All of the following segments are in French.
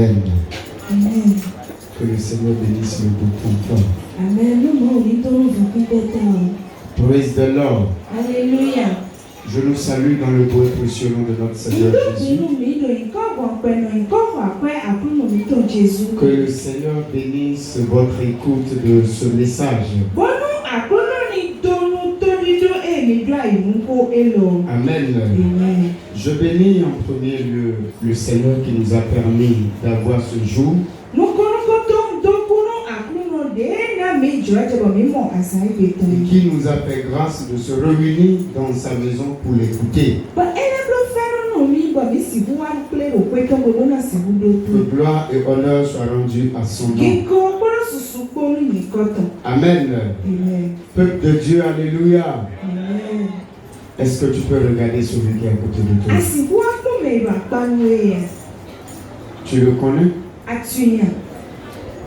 Amen. Amen. Que le Seigneur bénisse le groupe enfant. Amen. Praise the Lord. Alléluia. Je nous salue dans le beau et précieux nom de notre Seigneur Jésus. Que le Seigneur bénisse votre écoute de ce message. Amen. Je bénis en premier lieu le Seigneur qui nous a permis d'avoir ce jour. Et qui nous a fait grâce de se réunir dans sa maison pour l'écouter. Que gloire et honneur soient rendus à son nom. Amen. Peuple de Dieu, alléluia. Est-ce que tu peux regarder celui qui est à côté de toi? Tu le connais?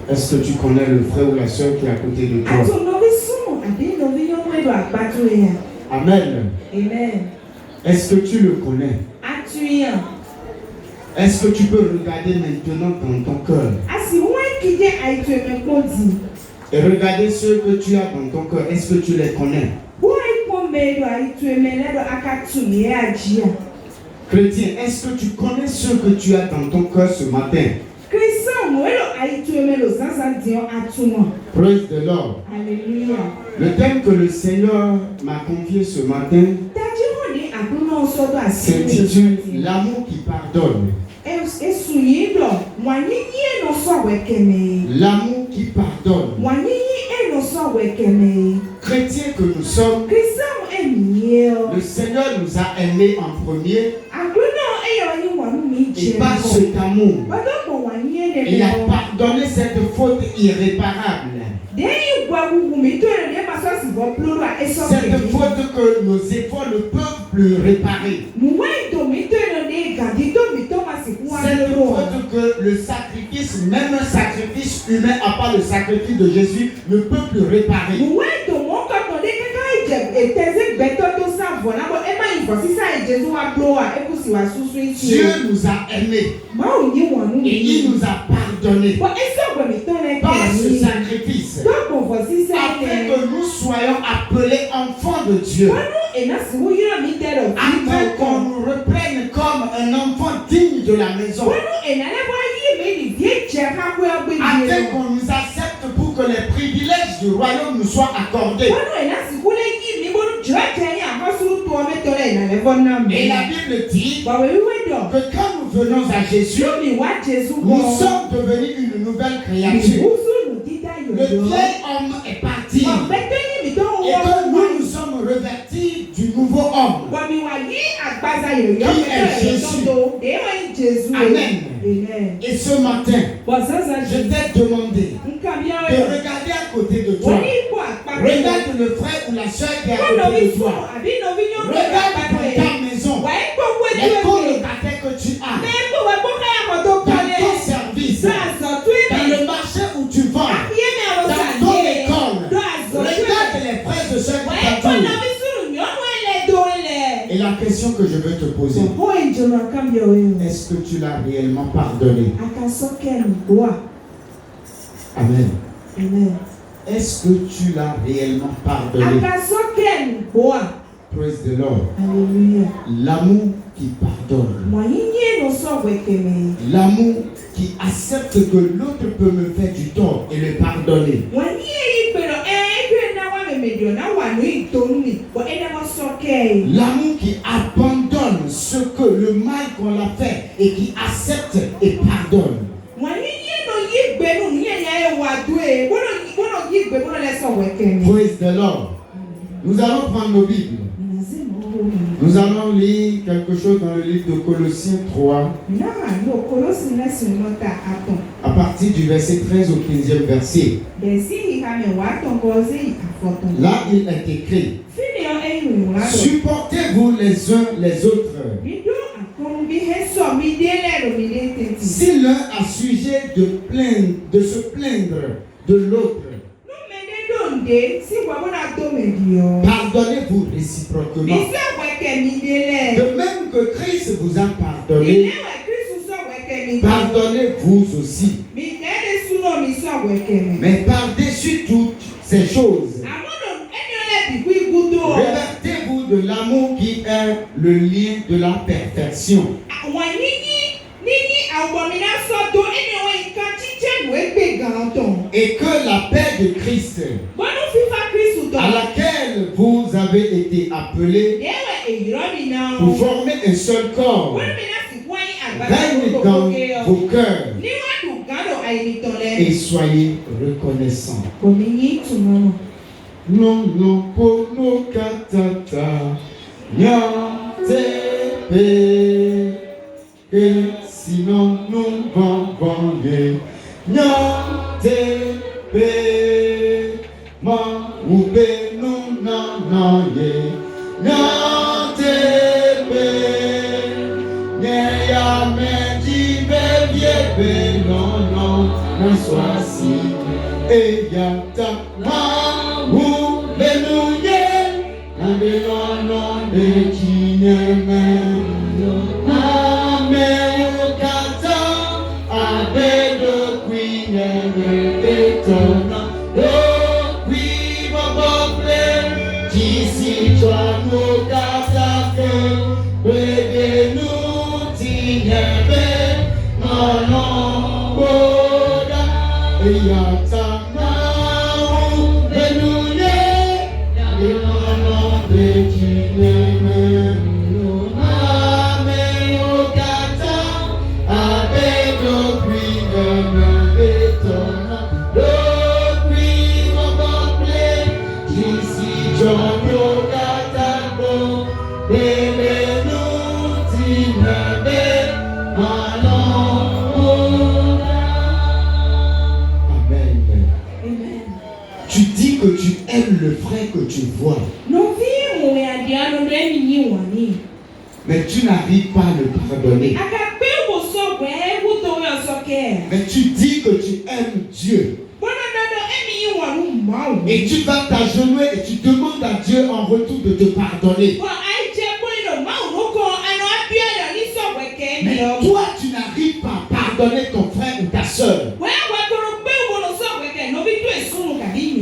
Est-ce que tu connais le frère ou la soeur qui est à côté de toi? Amen. Est-ce que tu le connais? Est-ce que tu peux regarder maintenant dans ton cœur? Et regarder ceux que tu as dans ton cœur. Est-ce que tu les connais? Chrétien, est-ce que tu connais ceux que tu as dans ton cœur ce matin? Praise the Lord. Alléluia. Le thème que le Seigneur m'a confié ce matin s'intitule l'amour qui pardonne. L'amour qui pardonne. Chrétiens que nous sommes, le Seigneur nous a aimés en premier. Et par cet amour, il a pardonné cette faute irréparable. Cette faute que nos efforts ne peuvent plus réparer. Cette faute que le sacrifice, même un sacrifice humain à part le sacrifice de Jésus, ne peut plus réparer. Dieu nous a aimés et il nous a pardonné par ce sacrifice afin que nous soyons appelés enfants de Dieu, afin qu'on nous reprenne comme un enfant digne de la maison, afin qu'on nous accepte pour que les privilèges du royaume nous soient accordés. Et la Bible dit que quand nous venons à Jésus, nous sommes devenus une nouvelle créature. Le vieil homme est parti et que nous sommes revêtis du nouveau homme qui est Jésus. Amen. Et ce matin, je t'ai demandé de regarder à côté de toi. Regarde le frère ou la soeur qui est à côté de toi. Regarde dans ta maison les colocataires que tu as, dans ton service, dans le marché où tu vends, dans ton école. Regarde les frères et soeurs qui t'entourent. Et la question que je veux te poser, est-ce que tu l'as réellement pardonné? Amen. Est-ce que tu l'as réellement pardonné? Praise the Lord. Alléluia. L'amour qui pardonne. L'amour qui accepte que l'autre peut me faire du tort et le pardonner. L'amour qui abandonne ce que le mal qu'on a fait et qui accepte et pardonne. Praise the Lord. Nous allons prendre nos Bibles. Nous allons lire quelque chose dans le livre de Colossiens 3. À partir du verset 13 au 15e verset. Là, il est écrit: supportez-vous les uns les autres. Si l'un a sujet de se plaindre de l'autre, pardonnez-vous réciproquement. De même que Christ vous a pardonné, pardonnez-vous aussi. Mais par-dessus toutes ces choses, revêtez-vous de l'amour qui est le lien de la perfection. Et que la paix de Christ, à laquelle vous avez été appelés pour former un seul corps, règne dans vos cœurs et soyez reconnaissants. Non, non, pono katata, nyantepe, et sinon nous vivons, nyantepe, ma oube nous nanaye, nyantepe, nyaya medibe viebe non non, non soit si, et yata ma. Le frère que tu vois, mais tu n'arrives pas à le pardonner. Mais tu dis que tu aimes Dieu. Et tu vas t'agenouiller et tu demandes à Dieu en retour de te pardonner. Mais toi, tu n'arrives pas à pardonner ton frère ou ta soeur.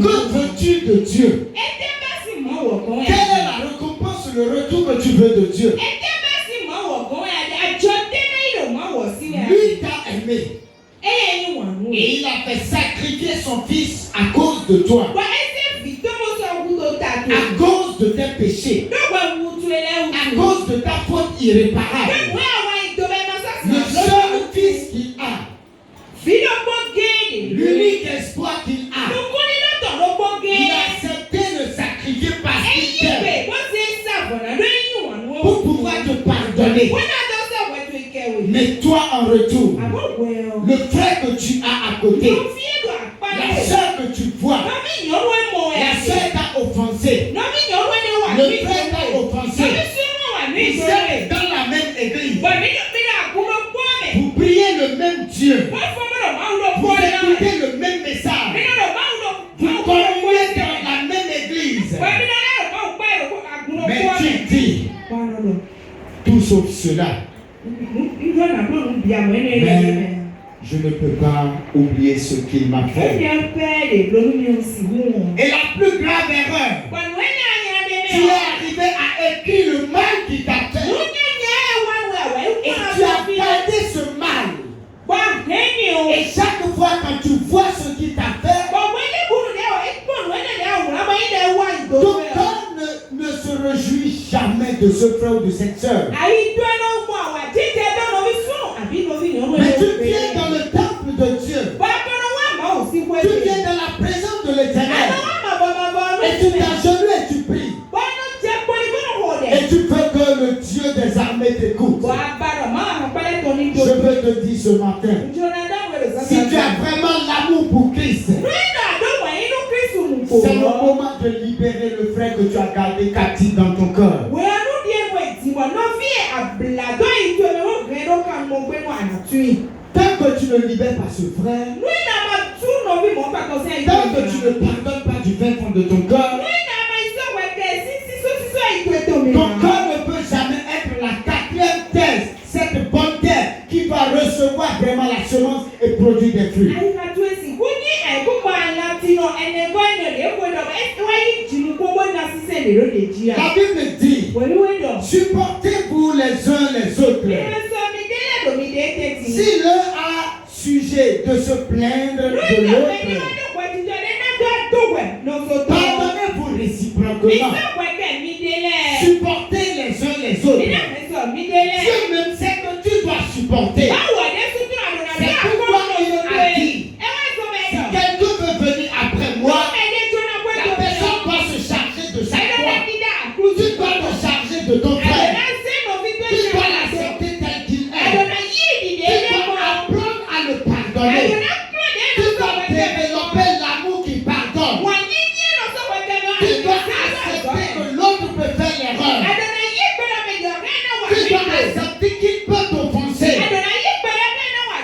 Que veux-tu de Dieu? Quelle est la récompense, le retour que tu veux de Dieu? Lui t'a aimé. Et il a fait sacrifier son fils à cause de toi. À cause de tes péchés. À cause de ta faute irréparable. Le seul fils qu'il a. L'unique espoir qu'il a. Il a accepté de sacrifier parce qu'il t'aime. Pour pouvoir te pardonner. Mais toi en retour, le frère que tu as à côté, la soeur que tu vois, la soeur t'a offensé, le frère t'a offensé, vous êtes dans la même église, vous priez le même Dieu, vous écoutez le même message, vous communiez dans la même église, mais tu dis tout sauf cela. Mais je ne peux pas oublier ce qu'il m'a fait. Et la plus grave erreur, tu es arrivé à écrire le mal qu'il t'a fait. Et tu as gardé ce mal. Et chaque fois quand tu vois ce qu'il t'a fait, ton cœur ne se réjouit jamais de ce frère ou de cette sœur. Mais tu viens dans le temple de Dieu. Tu viens dans la présence de l'Éternel. Et tu t'agenouilles et tu pries. Et tu veux que le Dieu des armées t'écoute. Je veux te dire ce matin, si tu as vraiment l'amour pour Christ, c'est le moment de libérer le frère que tu as gardé captif dans ton cœur. Tant que tu ne libères pas ce frère, tant que tu ne pardonnes pas du fin fond de ton cœur, ton cœur ne peut jamais être la quatrième thèse, cette bonne terre qui va recevoir produit des fruits. La Bible dit, supportez-vous les uns les autres. Si l'un a sujet de se plaindre de l'autre, pardonnez-vous réciproquement. Supportez les uns les autres. Dieu même sait que tu dois supporter. C'est pourquoi il a dit, si quelqu'un veut venir après moi, la personne doit se charger de sa foi. Tu dois te charger de ton frère. Tu dois l'accepter tel qu'il est. Tu dois apprendre à le pardonner. Tu dois développer l'amour qui pardonne. Tu dois accepter que l'autre peut faire l'erreur. Tu dois accepter qu'il peut t'offenser.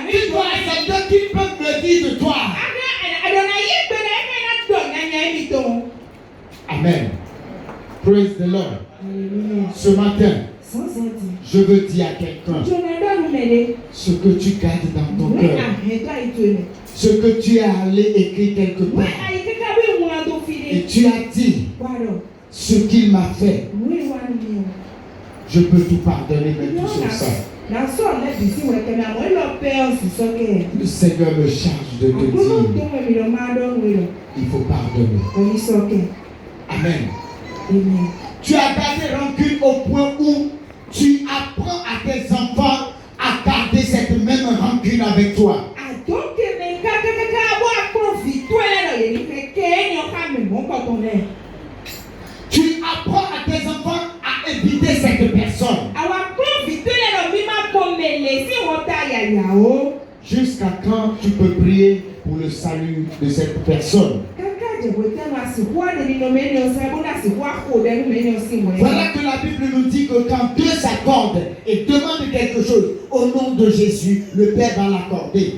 Tu dois accepter qu'il peut me dire de toi. Amen. Praise the Lord. Ce matin, je veux dire à quelqu'un ce que tu gardes dans ton cœur, ce que tu es allé écrire quelque part, et tu as dit ce qu'il m'a fait. Je peux tout pardonner, mais tout sur ça. Le Seigneur me charge de te dire, il faut pardonner. Amen. Tu as gardé rancune au point où tu apprends à tes enfants à garder cette même rancune avec toi. Tu apprends à tes enfants à éviter cette personne. Jusqu'à quand tu peux prier pour le salut de cette personne? Voilà que la Bible nous dit que quand deux s'accordent et demandent quelque chose au nom de Jésus, le Père va l'accorder.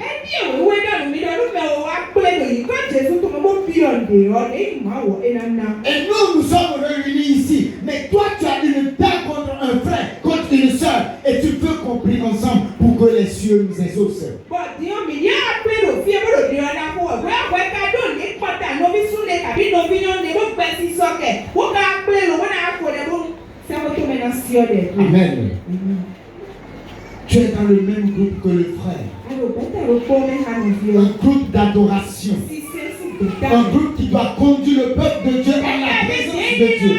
Et nous sommes réunis ici. Mais toi, tu as une paix contre un frère, contre une soeur, et tu peux compris ensemble pour que les cieux nous exaucent. Amen. Tu es dans le même groupe que le frère. Un groupe d'adoration. Un groupe qui doit conduire le peuple de Dieu à la présence de Dieu.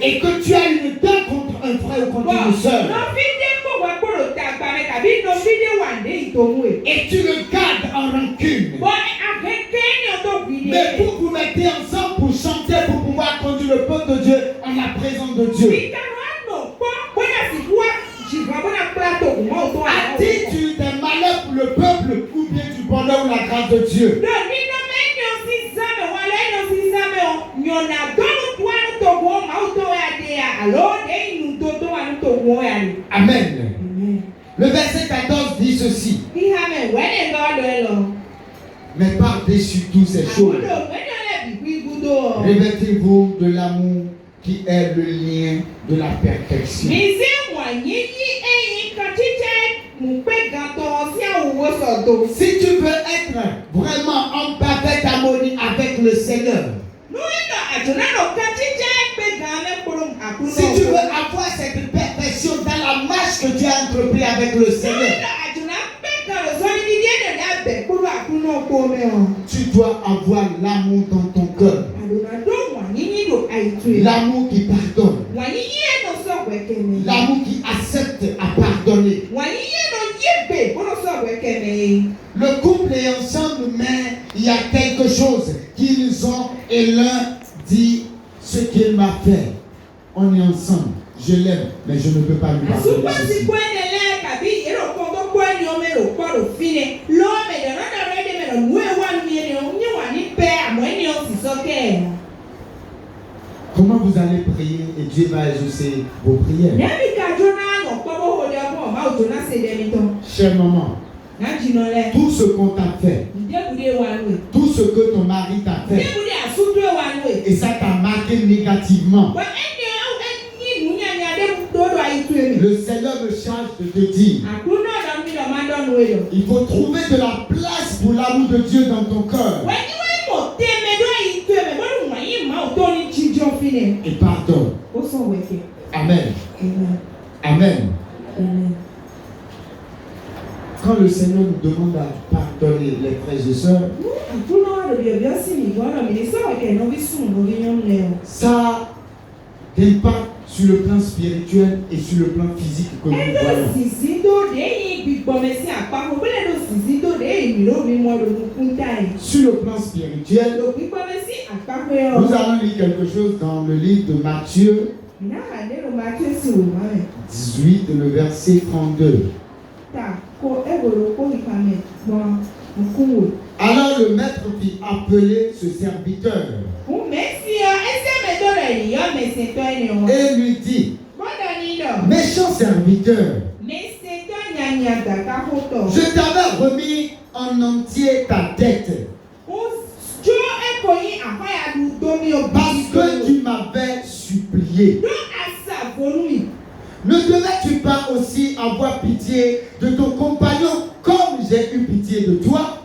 Et que tu as une dent contre un frère ou contre une soeur. Et tu le gardes en rancune. Mais pour vous mettre ensemble pour chanter, pour pouvoir conduire le peuple de Dieu en la présence de Dieu. As-tu des malheurs pour le peuple ou bien du bonheur ou la grâce de Dieu? Amen. Le verset 14 dit ceci. Mais par-dessus toutes ces choses, revêtez-vous de l'amour qui est le lien de la perfection. Si tu veux être vraiment en parfaite harmonie avec le Seigneur, si tu veux avoir cette perfection dans la marche que tu as entrepris avec le Seigneur, tu dois avoir l'amour dans ton cœur. L'amour qui pardonne. L'amour qui accepte à pardonner. Le couple est ensemble, mais il y a quelque chose qu'ils ont et l'un dit ce qu'il m'a fait. On est ensemble. Je l'aime, mais je ne peux pas lui pardonner ceci. Comment vous allez prier et Dieu va exaucer vos prières? Chère maman, tout ce qu'on t'a fait, tout ce que ton mari t'a fait, et ça t'a marqué négativement, le Seigneur me charge de te dire Il faut trouver de la place pour l'amour de Dieu dans ton cœur. Et pardonne. Amen. Amen. Quand le Seigneur nous demande à pardonner les frères et sœurs, ça impact sur le plan spirituel et sur le plan physique que nous voyons. Sur le plan spirituel, nous allons lire quelque chose dans le livre de Matthieu 18, le verset 32. Alors le maître fit appeler ce serviteur et lui dit: méchant serviteur, je t'avais remis en entier ta dette parce que tu m'avais supplié. Ne devais-tu pas aussi avoir pitié de ton compagnon comme j'ai eu pitié de toi?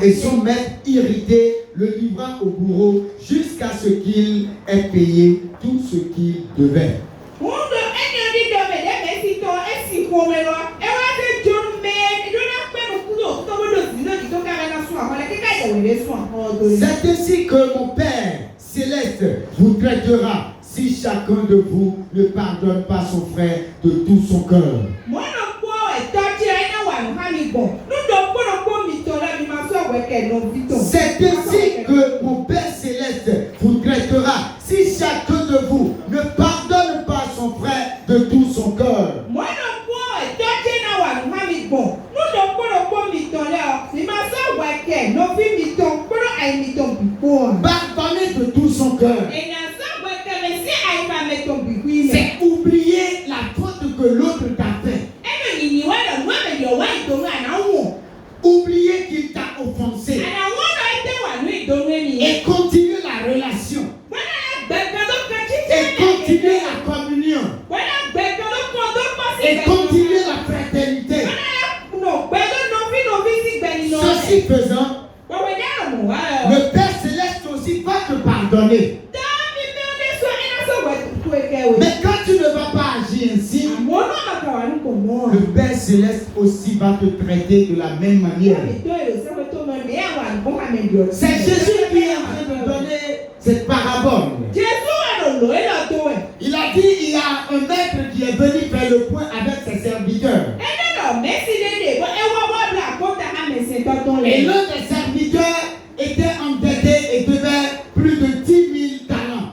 Et son maître irrité le livra au bourreau jusqu'à ce qu'il ait payé tout ce qu'il devait. C'est ainsi que mon Père céleste vous traitera si chacun de vous ne pardonne pas son frère de tout son cœur. C'est ainsi que mon Père céleste vous traitera si chacun de vous ne pardonne pas son frère de tout son cœur. Pardonner de tout son cœur, c'est oublier la faute que l'autre t'a fait. Oublier qu'il t'a offensé et continuer la relation et continuer la communion et continuer la fraternité. Ceci faisant, le Père céleste aussi va te pardonner. Mais quand tu ne vas pas agir ainsi, le Père céleste aussi va te traiter de la même manière. C'est Jésus qui est en train de donner cette parabole. Il a dit: il y a un maître qui est venu faire le point avec ses serviteurs. Et l'un des serviteurs était endetté et devait plus de 10 000 talents.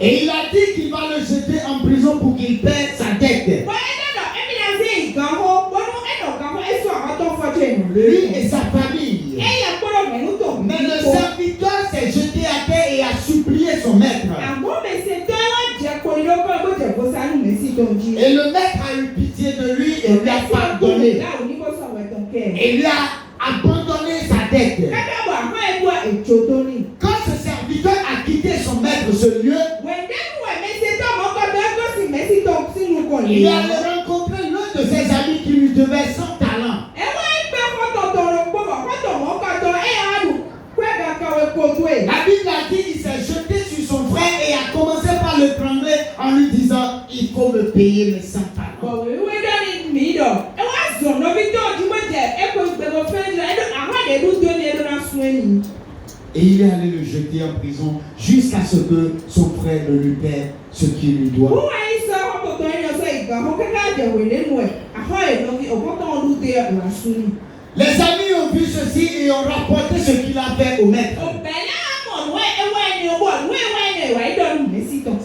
Et il a dit qu'il va le jeter en prison pour qu'il paie sa dette. Lui et sa famille. Mais le serviteur s'est jeté à terre et a supplié son maître. Et le maître a eu pitié de lui et lui a pardonné. Et lui a abandonné sa dette. Quand ce serviteur a quitté son maître ce lieu, il a rencontré l'un de ses amis qui lui devait 100 talents. La Bible a dit qu'il s'est jeté sur son frère et a commencé par le trembler en lui disant: il faut me payer mes 100 talents. Et il est allé le jeter en prison jusqu'à ce que son frère ne lui paie ce qu'il lui doit. Les amis ont vu ceci et ont rapporté ce qu'il a fait au maître.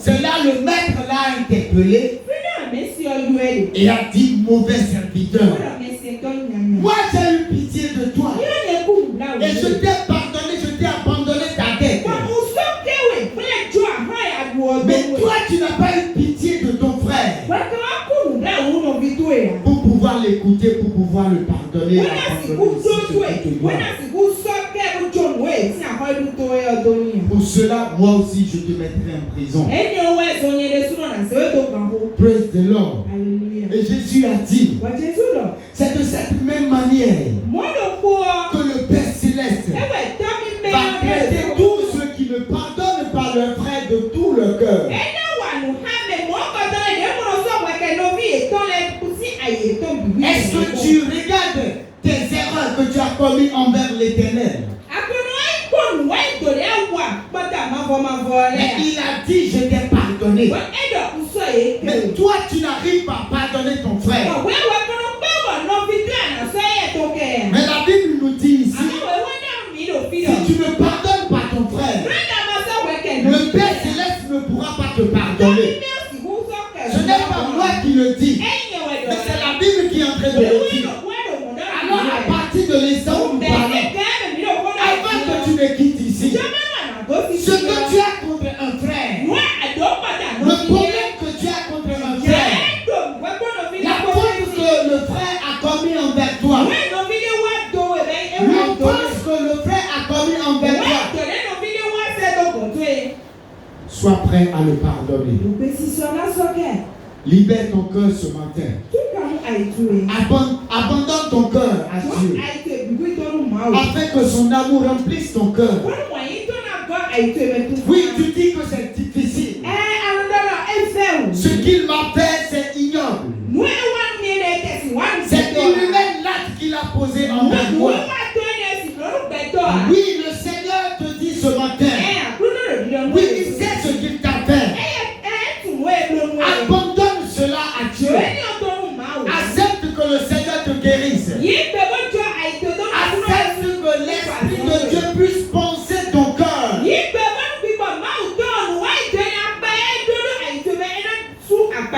C'est là le maître l'a interpellé et a dit: mauvais serviteur, moi j'ai eu pitié de toi et je t'ai pardonné, je t'ai abandonné ta dette. Mais toi tu n'as pas eu pitié de ton frère pour pouvoir l'écouter, pour pouvoir le pardonner. gloire. Pour cela, moi aussi, je te mettrai en prison. Praise the Lord. Et Jésus a dit, c'est de cette même manière que le Père Céleste va traiter tous ceux qui ne pardonnent pas leurs frères de tout leur cœur. Est-ce que tu regardes tes erreurs que tu as commises envers l'Éternel? Et il a dit, je t'ai pardonné. Mais toi, tu n'arrives pas à pardonner ton frère. Mais la Bible nous dit ici, si tu ne pardonnes pas ton frère, le Père Céleste ne pourra pas te pardonner. Ce n'est pas moi qui le dis, mais c'est la Bible qui est en train de le dire. Alors à partir de l'instant où nous parlons, avant que tu ne quittes ici, ce que tu as contre un frère, le problème que tu as contre un frère, la faute que le frère a commis envers toi, l'offense que le frère a commis envers toi, sois prêt à le pardonner. Libère ton cœur ce matin. Abandonne ton cœur à Dieu, afin que son amour remplisse ton cœur. Oui, tu dis que c'est difficile. Ce qu'il m'a fait, c'est ignoble. C'est inhumain l'acte qu'il a posé envers moi. Oui, le Seigneur te dit ce matin. Oui, il sait ce qu'il t'a fait. Abandonne cela à Dieu. Accepte que le Seigneur te guérisse. Accepte que l'Esprit de Dieu puisse penser ton cœur.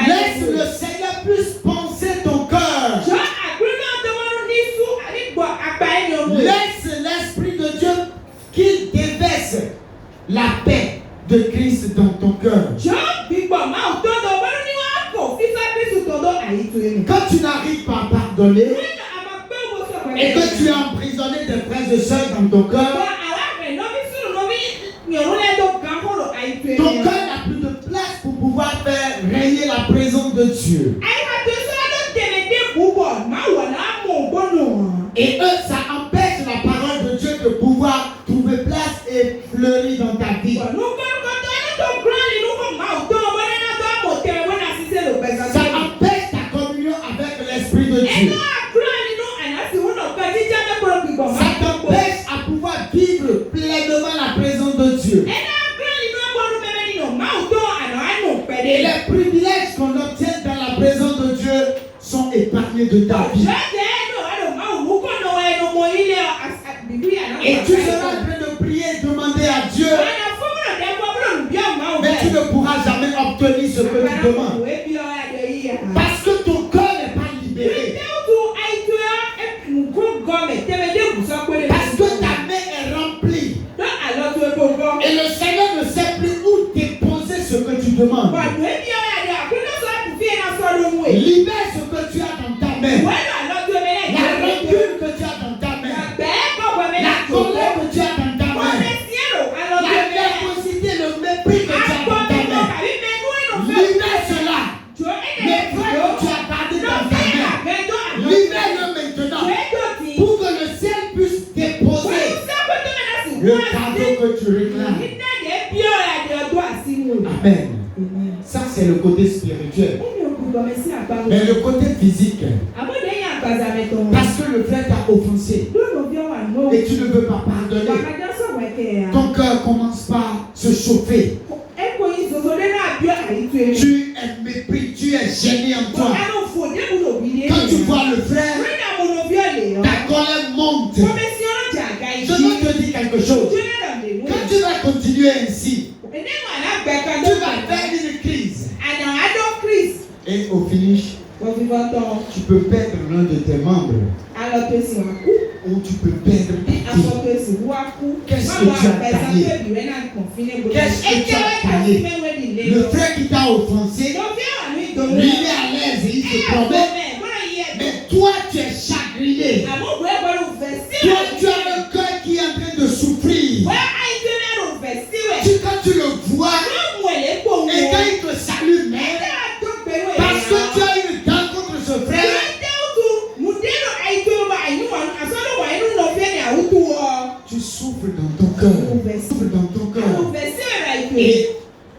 Laisse le Seigneur puisse penser ton cœur. Laisse l'Esprit de Dieu qu'il déverse la paix de Christ dans ton cœur. Quand tu n'arrives pas à pardonner et que tu es emprisonné des frères et sœurs dans ton cœur, ton cœur n'a plus de place pour pouvoir faire régner la présence de Dieu. Et eux, ça empêche la parole de Dieu de pouvoir trouver place et fleurir dans ta vie. Ça empêche ta communion avec l'Esprit de Dieu. Ça t'empêche à pouvoir vivre pleinement la présence de Dieu. Et les privilèges qu'on obtient dans la présence de Dieu sont épargnés de ta vie. Et tu seras en train de prier et demander à Dieu, mais tu ne pourras jamais obtenir ce que tu demandes. Parce que ton cœur n'est pas libéré. Parce que ta main est remplie. Et le Seigneur ne sait plus où déposer ce que tu demandes. Libère ce que tu as dans ta main. La rancune que tu as dans ta main. La colère que tu as dans ta main. La nervosité, le mépris que tu as dans ta main. Libère cela. Les frères que tu as gardés dans ta main. Libère-le maintenant. Pour que le ciel puisse déposer le cadeau que tu réclames. Amen. Ça, c'est le côté spirituel. Mais le côté physique, parce que le frère t'a offensé et tu ne veux pas pardonner, ton cœur commence par se chauffer. Tu es mépris, tu es gêné en toi. Quand tu vois le frère, ta colère monte. Je veux te dire quelque chose. Quand tu vas continuer ainsi, tu vas faire une crise. Et au finish, tu peux perdre l'un de tes membres. Ou tu peux perdre tes pieds. Qu'est-ce que tu as taillé? Qu'est-ce que tu as taillé? Le frère qui t'a offensé, lui il est à l'aise et il se promet. Mais toi tu es chagriné. Toi tu as le cœur qui est en train de souffrir. Quand tu le vois, et quand il te salue même, parce que tu as une dent contre ce frère, tu souffres dans ton cœur. Et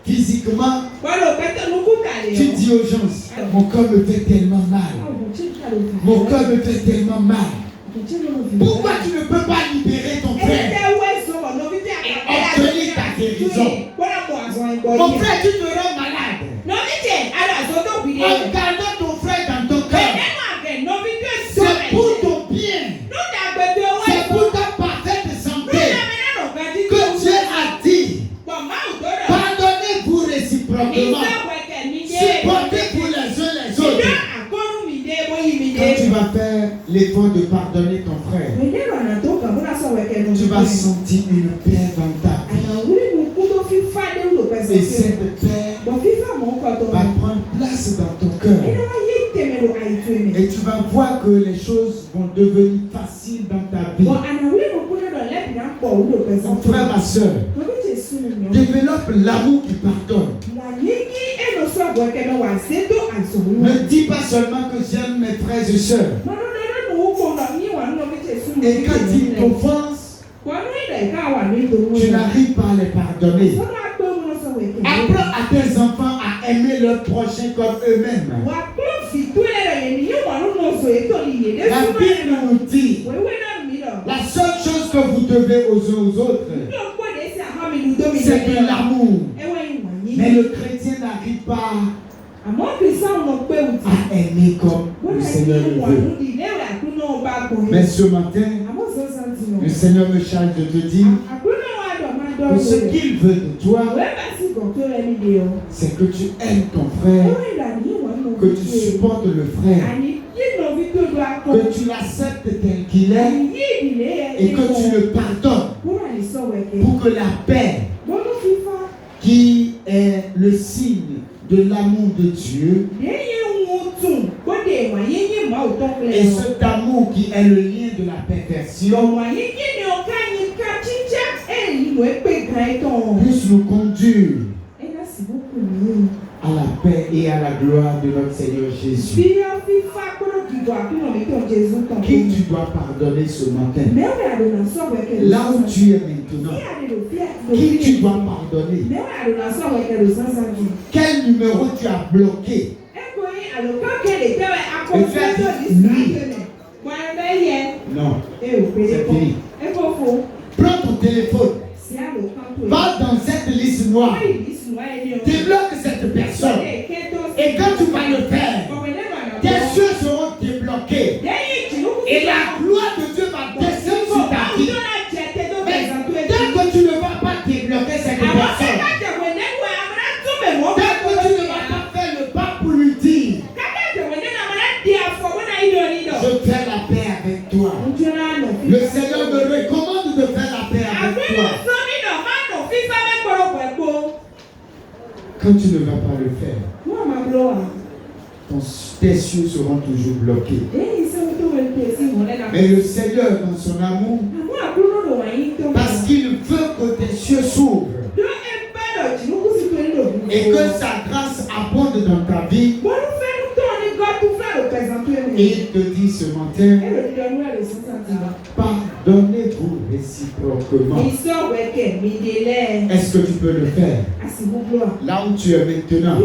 physiquement, tu dis aux gens, mon cœur me fait tellement mal. Mon cœur me fait tellement mal. Pourquoi tu ne peux pas libérer ton frère et obtenir ta guérison? Mon frère, tu te rends malade. En gardant ton frère dans ton cœur, c'est pour ton bien. C'est pour ta parfaite santé que Dieu a dit. Pardonnez-vous réciproquement. Supportez pour les uns les autres. Quand tu vas faire l'effort de pardonner ton frère, tu vas sentir une paix dans ta vie. Et cette paix va prendre place dans ton cœur. Et tu vas voir que les choses vont devenir faciles dans ta vie. Mon frère, ma soeur, développe l'amour qui pardonne. Ne dis pas seulement que j'aime mes frères et sœurs. Et quand ils t'offensent, tu n'arrives pas à les pardonner. Apprends à tes enfants à aimer leurs prochains comme eux-mêmes. La Bible nous dit, la seule chose que vous devez aux uns aux autres, c'est de l'amour. Mais le chrétien n'arrive pas à aimer comme le Seigneur le veut. Mais ce matin, le Seigneur me charge de te dire que ce qu'il veut de toi, c'est que tu aimes ton frère, que tu supportes le frère, que tu l'acceptes tel qu'il est et que tu le pardonnes pour que la paix, qui est le signe de l'amour de Dieu, et cet amour qui est le lien de la perfection, puisse nous conduire à la paix et à la gloire de notre Seigneur Jésus. Qui tu dois pardonner ce matin? Là où tu es maintenant, qui tu dois pardonner? Quel numéro tu as bloqué? Et tu as dit lui. Non, c'est fini. Prends ton téléphone. Va dans cette liste noire. Débloque cette personne. Et quand tu vas le faire, tes yeux seront débloqués. Et la gloire de Dieu va descendre sur ta vie. Mais dès que tu ne vas pas débloquer cette personne, dès que tu ne vas pas faire le pas pour lui dire, je fais la paix avec toi. Le Seigneur me recommande de faire la paix avec toi. Quand tu ne vas pas le faire, tes yeux seront toujours bloqués. Mais le Seigneur, dans son amour, parce qu'il veut que tes yeux s'ouvrent et que sa grâce abonde dans ta vie, et il te dit ce matin, pardonnez-vous réciproquement. Est-ce que tu peux le faire? Là où tu es maintenant,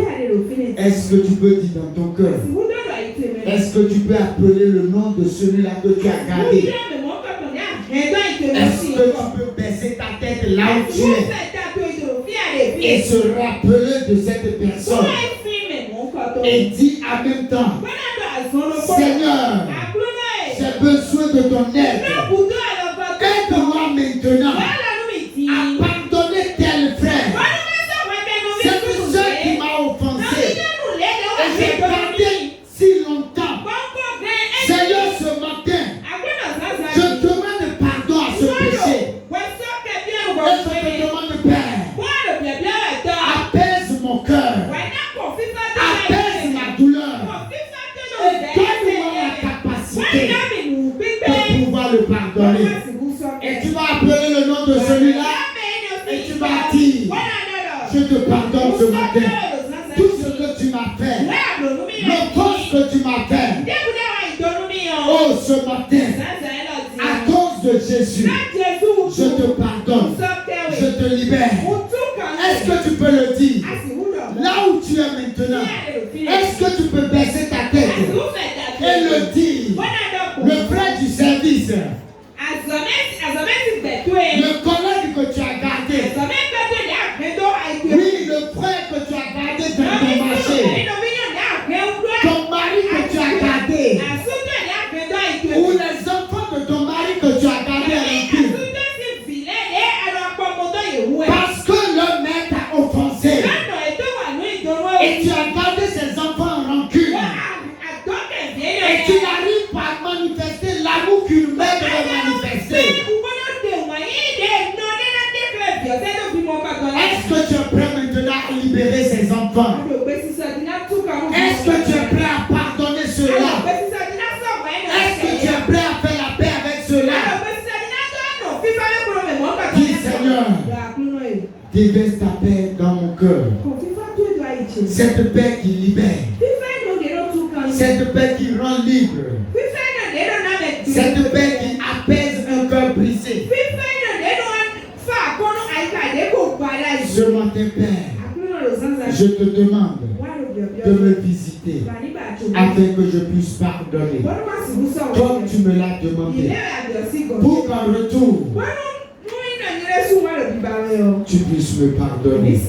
est-ce que tu peux dire dans ton cœur? Est-ce que tu peux appeler le nom de celui-là que tu as gardé? Est-ce que tu peux baisser ta tête là où tu es et se rappeler de cette personne et dire en même temps, Seigneur, j'ai besoin de ton aide. Aide-moi maintenant à pardonner tel frère, cette soeur qui m'a offensé et j'ai gardé si longtemps. Seigneur, ce matin, je demande pardon à ce péché. Et je te demande, Père, apaise mon cœur, apaise ma douleur, et donne-moi la capacité pardon ce matin. Tout ce que tu m'as fait, l'offense que tu m'as fait, oh ce matin, à cause de Jésus, je te pardonne, je te libère. Est-ce que tu peux le dire? Là où tu es maintenant, est-ce que tu peux baisser ta tête et le dire? Le frère du service, le collègue que tu as gardé, oui, le frère que tu as gardé dans ton marché, ton mari que tu as gardé, ou les enfants de ton mari que tu as gardé avec lui, parce que le maître t'a offensé et tu as gardé ses enfants en rancune et tu n'arrives pas à manifester l'amour qu'une mère devait manifester. Est-ce que tu es prêt maintenant à libérer ses enfants? Est-ce que tu es prêt à pardonner ceux-là? Est-ce que tu es prêt à faire la paix avec ceux-là? Dis Seigneur, déverse ta paix dans mon cœur. Cette paix qui libère. Cette paix qui rend libre. Cette paix qui apaise un cœur brisé. Ce matin, Père, je te demande de me visiter afin que je puisse pardonner comme tu me l'as demandé, pour qu'en retour tu puisses me pardonner.